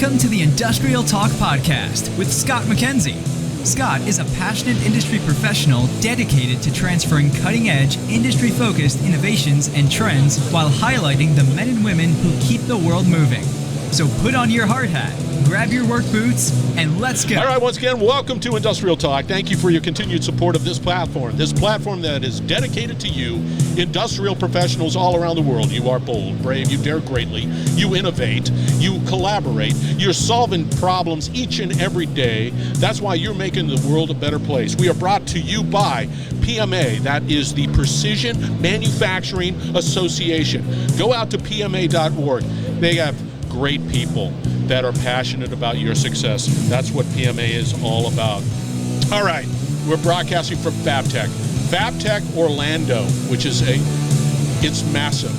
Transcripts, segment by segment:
Welcome to the Industrial Talk Podcast with Scott MacKenzie. Scott is a passionate industry professional dedicated to transferring cutting-edge, industry-focused innovations and trends while highlighting the men and women who keep the world moving. So put on your hard hat, grab your work boots, and let's go. All right, once again, welcome to Industrial Talk. Thank you for your continued support of this platform that is dedicated to you, industrial professionals all around the world. You are bold, brave, you dare greatly, you innovate, you collaborate, you're solving problems each and every day. That's why you're making the world a better place. We are brought to you by PMA, that is the Precision Manufacturing Association. Go out to PMA.org. They have great people that are passionate about your success. That's what PMA is all about. All right, we're broadcasting from Fabtech Orlando, which is it's massive.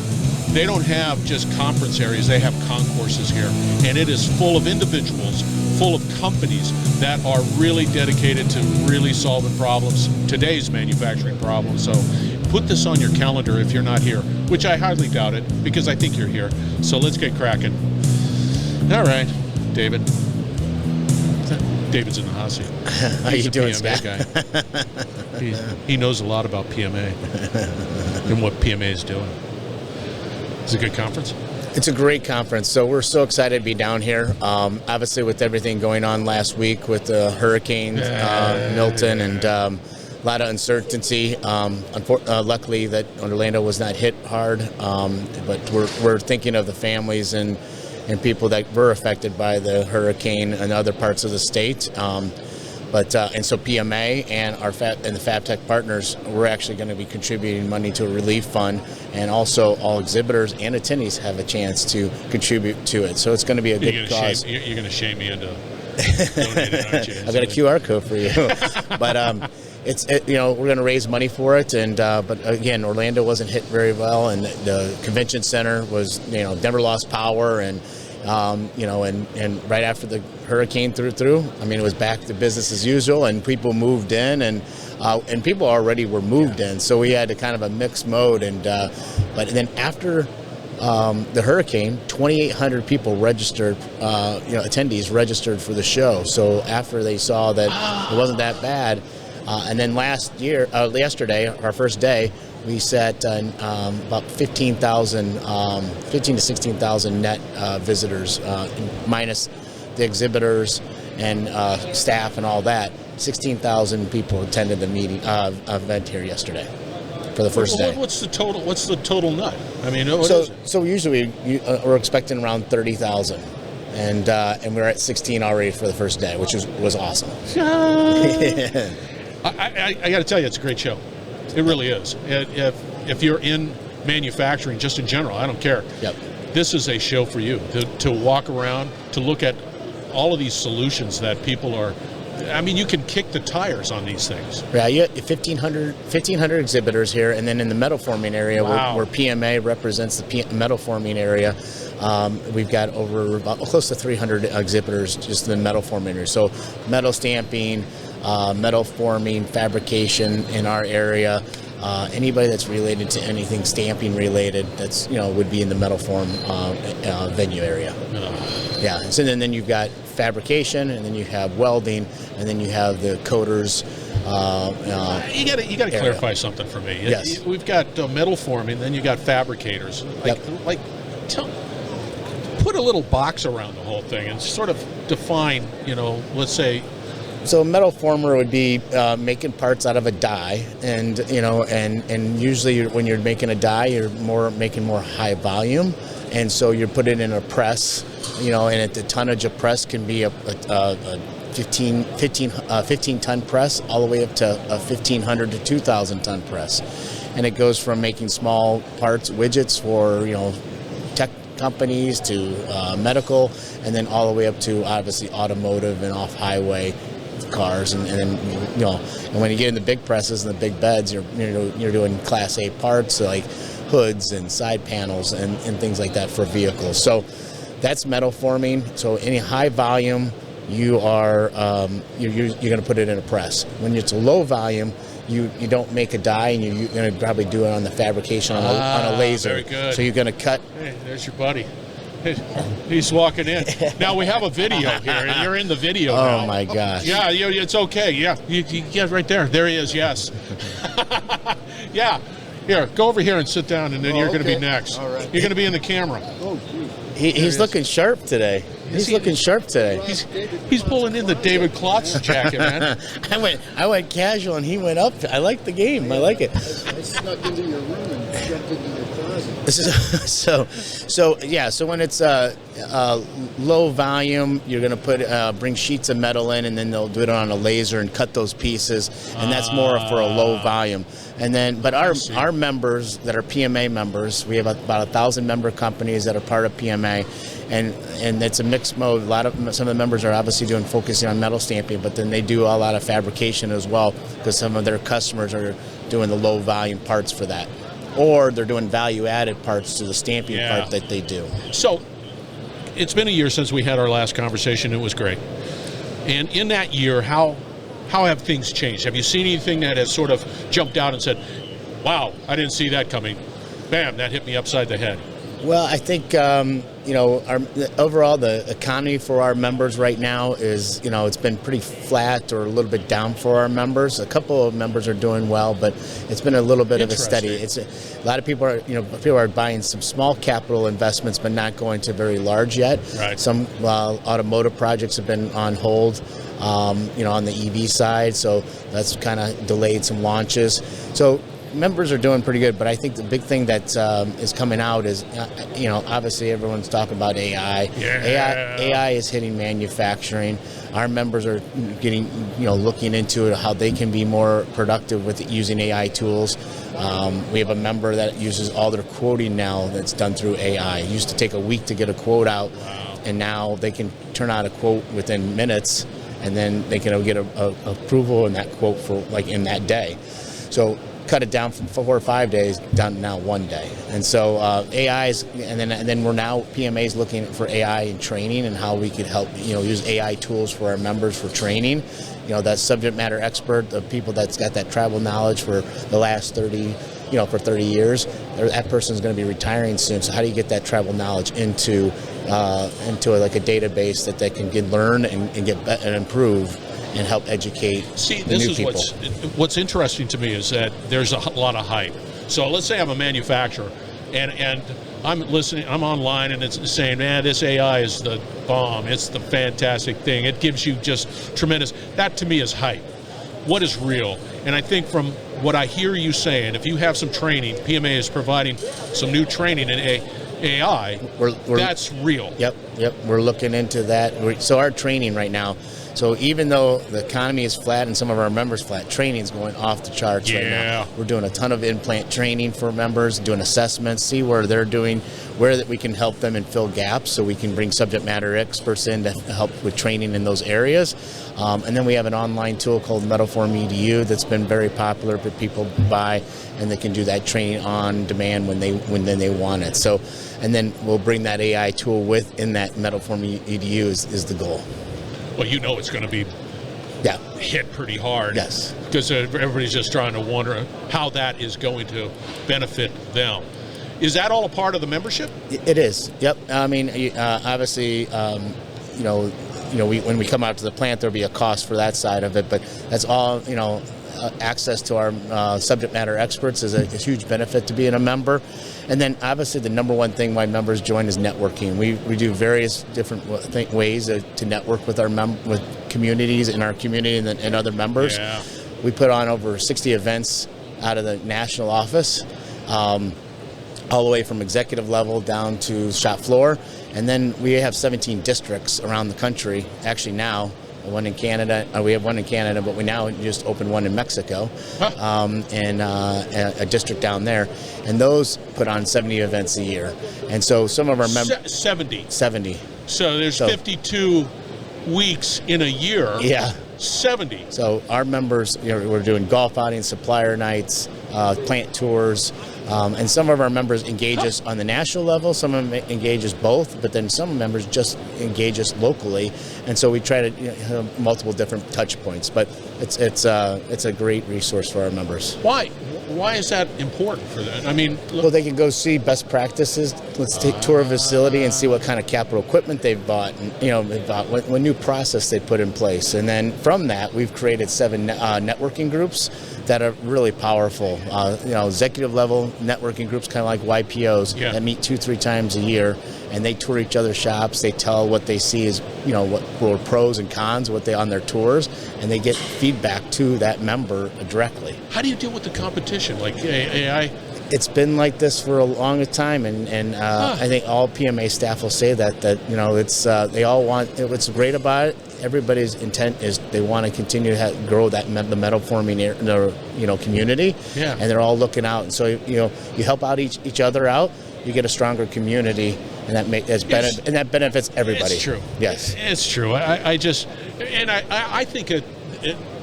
They don't have just conference areas, they have concourses here. And it is full of individuals, full of companies that are really dedicated to really solving problems, today's manufacturing problems. So put this on your calendar if you're not here, which I hardly doubt it, because I think you're here. So let's get cracking. All right, David. David's in the hot seat. How you doing, PMA Scott? He knows a lot about PMA and what PMA is doing. It's a good conference. It's a great conference. So we're so excited to be down here. Obviously, with everything going on last week with the Hurricane Milton and a lot of uncertainty. Luckily, that Orlando was not hit hard, but we're thinking of the families and people that were affected by the hurricane and other parts of the state. And so PMA and the Fabtech partners, we're actually going to be contributing money to a relief fund, and also all exhibitors and attendees have a chance to contribute to it. So it's going to be a good cause. You're going to shame me into donating, aren't you? I've got a QR code for you. But we're going to raise money for it, and but again, Orlando wasn't hit very well, and the convention center was never lost power, and and right after the hurricane through, I mean, it was back to business as usual, and people moved in, and people already were moved in, so we had a kind of a mixed mode, but then after the hurricane, 2,800 people registered, attendees registered for the show. So after they saw that it wasn't that bad, and then yesterday, our first day, we set about 15 to 16,000 net visitors, minus the exhibitors and staff and all that. 16,000 people attended the event here yesterday for the first day. What's the total nut? I mean, so usually we're expecting around 30,000. And we're at 16 already for the first day, which was awesome. I got to tell you, it's a great show. It really is. If you're in manufacturing, just in general, I don't care. Yep. This is a show for you to walk around, to look at all of these solutions that people are. I mean, you can kick the tires on these things. Yeah, you have 1,500 exhibitors here, and then in the metal forming area, wow, where PMA represents the metal forming area, we've got over about close to 300 exhibitors just in the metal forming area. So metal stamping, metal forming, fabrication in our area. Anybody that's related to anything stamping related, that's would be in the metal form venue area. Yeah. So then you've got fabrication, and then you have welding, and then you have the coaters. You got to clarify something for me. Yes. We've got metal forming, then you got fabricators. Put a little box around the whole thing and sort of define. Let's say. So a metal former would be making parts out of a die, and usually when you're making a die, you're making more high volume, and so you put it in a press, and the tonnage of press can be a 15 ton press all the way up to a 1,500 to 2,000 ton press, and it goes from making small parts, widgets for tech companies to medical, and then all the way up to obviously automotive and off highway cars, and then and when you get in the big presses and the big beds, you're doing Class A parts like hoods and side panels and things like that for vehicles. So that's metal forming. So any high volume, you are you're going to put it in a press. When it's a low volume, you don't make a die, and you're going to probably do it on the fabrication on a laser. Very good. So you're going to cut. Hey, there's your buddy. He's walking in. Now we have a video here, and you're in the video now. Oh my gosh. Yeah, it's okay. Yeah, yeah, right there. There he is. Yes. Yeah. Here, go over here and sit down, and then you're going to be next. All right. You're going to be in the camera. Oh, geez. He's looking sharp today. He's looking sharp today. He's pulling in the David Klotz jacket, man. I went casual and he went up. I like the game. I like it. I snuck into your room and jumped into your closet. So when it's low volume, you're going to bring sheets of metal in, and then they'll do it on a laser and cut those pieces, and that's more for a low volume. And then, but our members that are PMA members, we have about 1,000 member companies that are part of PMA, and it's a mixed mode. Some of the members are obviously focusing on metal stamping, but then they do a lot of fabrication as well, because some of their customers are doing the low volume parts for that, or they're doing value added parts to the stamping part that they do. So it's been a year since we had our last conversation. It was great. And in that year, how have things changed? Have you seen anything that has sort of jumped out and said, wow, I didn't see that coming? Bam, that hit me upside the head. Well, I think, overall the economy for our members right now is, it's been pretty flat or a little bit down for our members. A couple of members are doing well, but it's been a little bit of a steady. A lot of people are buying some small capital investments, but not going to very large yet. Right. Some automotive projects have been on hold. On the EV side, so that's kind of delayed some launches. So members are doing pretty good, but I think the big thing that is coming out is, obviously everyone's talking about AI. Yeah. AI is hitting manufacturing. Our members are getting, looking into it, how they can be more productive with using AI tools. We have a member that uses all their quoting now that's done through AI. It used to take a week to get a quote out, and now they can turn out a quote within minutes, and then they can get a approval in that quote for in that day. So cut it down from 4 or 5 days down to now 1 day. And so AI is, and then we're now PMA is looking for AI in training and how we could help use AI tools for our members for training. That subject matter expert, the people that's got that travel knowledge for the last 30 years. That person's going to be retiring soon. So how do you get that travel knowledge into a database that they can learn and get better and improve and help educate the new people? What's interesting to me is that there's a lot of hype. So let's say I'm a manufacturer and I'm listening, I'm online, and it's saying, man, this AI is the bomb. It's the fantastic thing. It gives you just tremendous. That to me is hype. What is real? And I think from what I hear you saying, if you have some training, PMA is providing some new training in AI, that's real. Yep. We're looking into that. So our training right now, so even though the economy is flat and some of our members flat, training is going off the charts right now. We're doing a ton of implant training for members, doing assessments, see where they're doing, where that we can help them and fill gaps, so we can bring subject matter experts in to help with training in those areas. And then we have an online tool called Metalform EDU that's been very popular for people to buy, and they can do that training on demand when they want it. So, and then we'll bring that AI tool within that Metalform EDU is the goal. Well, it's going to be hit pretty hard. Yes. Because everybody's just trying to wonder how that is going to benefit them. Is that all a part of the membership? It is. Yep. I mean, obviously, when we come out to the plant, there'll be a cost for that side of it, but that's all, access to our subject matter experts is a huge benefit to being a member. And then obviously the number one thing why members join is networking. We do various different ways to network with with communities in our community and other members. Yeah. We put on over 60 events out of the national office, all the way from executive level down to shop floor. And then we have 17 districts around the country. Actually now, one in Canada. We have one in Canada, but we now just opened one in Mexico, and a district down there. And those put on 70 events a year. And so some of our members... 70? 70. So there's 52 weeks in a year. Yeah. 70. So our members, we're doing golf outings, supplier nights, plant tours, and some of our members engage us on the national level. Some of them engage us both, but then some members just engage us locally. And so we try to have multiple different touch points. But it's a great resource for our members. Why why is that important for them? I mean, look, Well, they can go see best practices. Let's take tour a facility and see what kind of capital equipment they've bought, and they've bought what new process they put in place. And then from that, we've created 7 networking groups that are really powerful. Executive level networking groups, kind of like YPOs, that meet 2-3 times a year, and they tour each other's shops. They tell what they see is, what were pros and cons, what they on their tours, and they get feedback to that member directly. how do you deal with the competition? Like AI? It's been like this for a long time, and I think all PMA staff will say that it's they all want. What's great about it, everybody's intent is they want to continue to grow the metal forming community, and they're all looking out. And so you help out each other out, you get a stronger community, and that benefits everybody. It's true. Yes, it's true. I think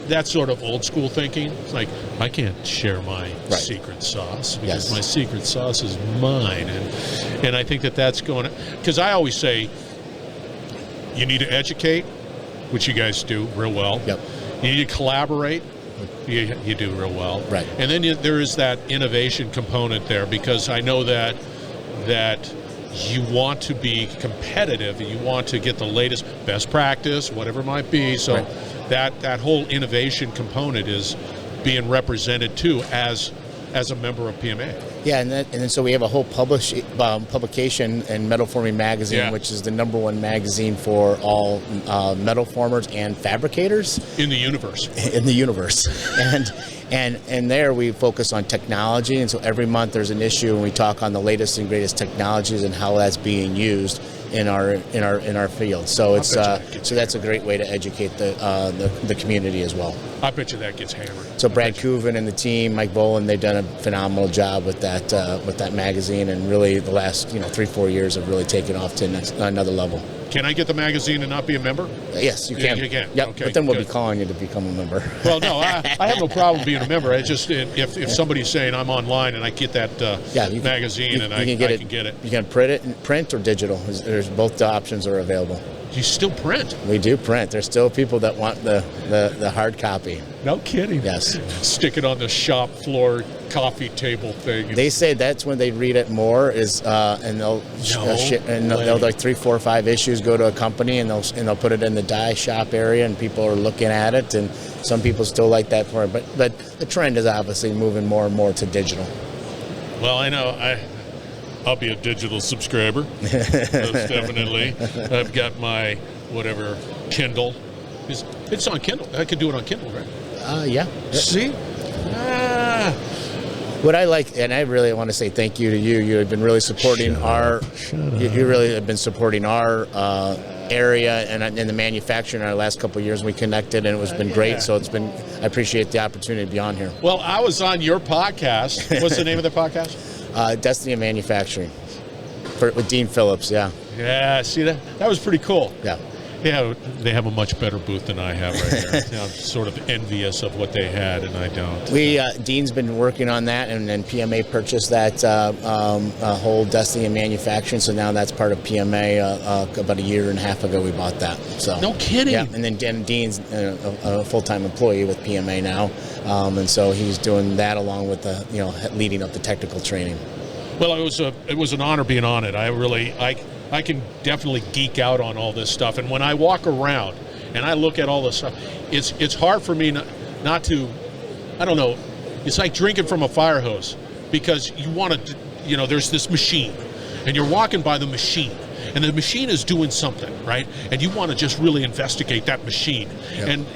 that's sort of old school thinking. It's like, I can't share my secret sauce because my secret sauce is mine. And I think that's going to, because I always say, you need to educate, which you guys do real well. Yep. You need to collaborate. You do real well. Right. And then there is that innovation component there, because I know that you want to be competitive and you want to get the latest best practice, whatever it might be. So that whole innovation component is being represented too as a member of PMA. Yeah, and then so we have a whole publication in Metal Forming Magazine, which is the #1 magazine for all metal formers and fabricators in the universe. And there we focus on technology, and so every month there's an issue, and we talk on the latest and greatest technologies and how that's being used in our field. So it's so that's a great way to educate the community as well. I bet you that gets hammered. So Brad Kuvan and the team, Mike Boland, they've done a phenomenal job with that magazine, and really the last 3-4 years have really taken off to another level. Can I get the magazine and not be a member? Yes, you can. You can. Yep. Okay, but then we'll be calling you to become a member. Well, no, I have no problem being a member. I just if somebody's saying I'm online and I get that magazine and I can get it. You can print or digital. There's both the options are available. You still print? We do print. There's still people that want the hard copy. No kidding. Yes. Stick it on the shop floor coffee table thing. They say that's when they read it more and they'll like 3, 4, 5 issues go to a company and they'll put it in the die shop area and people are looking at it, and some people still like that for it. But the trend is obviously moving more and more to digital. Well, I know I'll be a digital subscriber. Most definitely. I've got my whatever Kindle. It's on Kindle. I could do it on Kindle, right? Yeah. See? What I like, and I really want to say thank you to you. You have been really supporting you really have been supporting our area and in the manufacturing in our last couple of years. We connected, and it's been great. So I appreciate the opportunity to be on here. Well, I was on your podcast. What's the name of the podcast? Destiny of Manufacturing with Dean Phillips. Yeah. Yeah. See that? That was pretty cool. Yeah. Yeah, they have a much better booth than I have right here. I'm sort of envious of what they had, and I don't. Dean's been working on that, and then PMA purchased that whole Destiny in Manufacturing, so now that's part of PMA. About a year and a half ago, we bought that. So no kidding. Yeah, and then Dean's a full-time employee with PMA now, and so he's doing that along with leading up the technical training. Well, it was an honor being on it. I can definitely geek out on all this stuff, and when I walk around and I look at all this stuff, it's hard for me not to, I don't know, it's like drinking from a fire hose, because you want to, there's this machine, and you're walking by the machine, and the machine is doing something, right? And you want to just really investigate that machine. Yep.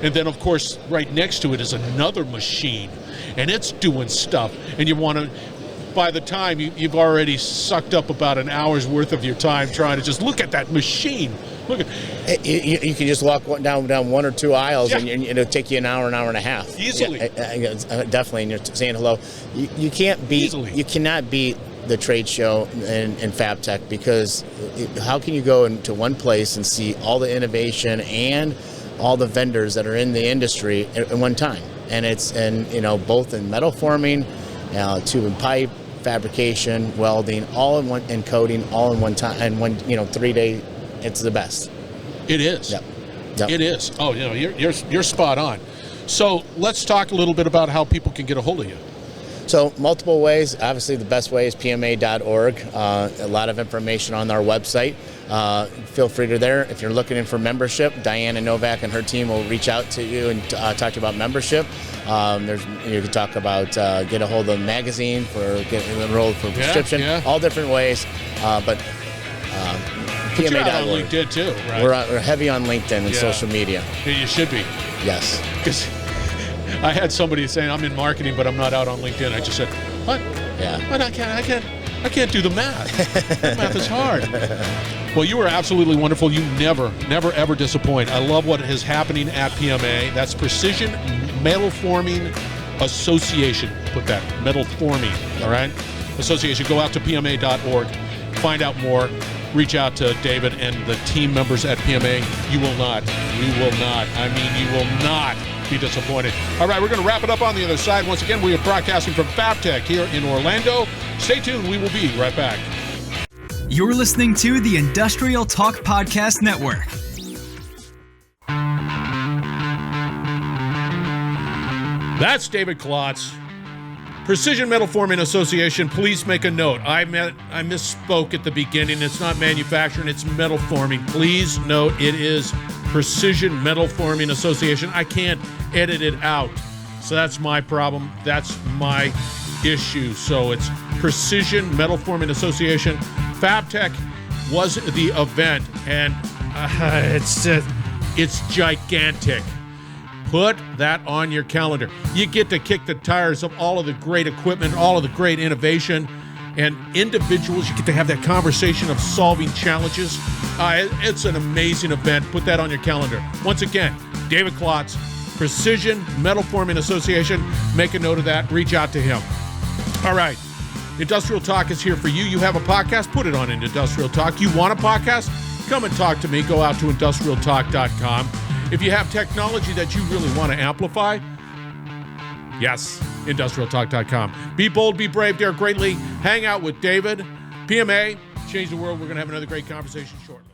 And then, of course, right next to it is another machine, and it's doing stuff, and you want to, by the time you've already sucked up about an hour's worth of your time trying to just look at that machine. Look at you can just walk down 1 or 2 aisles, and it'll take you an hour and a half easily. Definitely, and you're saying hello. You can't beat easily. You cannot beat the trade show in Fabtech, because how can you go into one place and see all the innovation and all the vendors that are in the industry at one time? And it's both in metal forming, tube and pipe, fabrication, welding, all in one, and coating, all in one time, and 3 day. It's the best. It is. Yep. It is. Oh, you're spot on. So let's talk a little bit about how people can get a hold of you. So multiple ways. Obviously, the best way is PMA.org. A lot of information on our website. Feel free to there. If you're looking for membership, Diana Novak and her team will reach out to you and talk to you about membership. You can talk about get a hold of the magazine for getting enrolled for prescription. All different ways, but PMA.org. You're on LinkedIn too, right? We're heavy on LinkedIn and social media. You should be. Yes. Because I had somebody saying I'm in marketing, but I'm not out on LinkedIn. I just said, what? Yeah. But I can't do the math. The math is hard. Well, you were absolutely wonderful. You never, ever disappoint. I love what is happening at PMA. That's Precision Metalforming Association. Put that, metal forming, all right? Association. Go out to PMA.org. Find out more. Reach out to David and the team members at PMA. You will not be disappointed. All right, we're going to wrap it up on the other side. Once again, we are broadcasting from Fabtech here in Orlando. Stay tuned. We will be right back. You're listening to the Industrial Talk Podcast Network. That's David Klotz. Precision Metalforming Association, please make a note. I misspoke at the beginning. It's not manufacturing, it's metal forming. Please note it is Precision Metalforming Association. I can't edit it out. So that's my problem. That's my issue. So it's Precision Metalforming Association. Fabtech was the event, and it's gigantic. Put that on your calendar. You get to kick the tires of all of the great equipment, all of the great innovation, and individuals. You get to have that conversation of solving challenges. It's an amazing event. Put that on your calendar. Once again, David Klotz, Precision Metalforming Association. Make a note of that. Reach out to him. All right. Industrial Talk is here for you. You have a podcast? Put it on in Industrial Talk. You want a podcast? Come and talk to me. Go out to industrialtalk.com. If you have technology that you really want to amplify, yes, industrialtalk.com. Be bold, be brave, dare greatly. Hang out with David. PMA, change the world. We're going to have another great conversation shortly.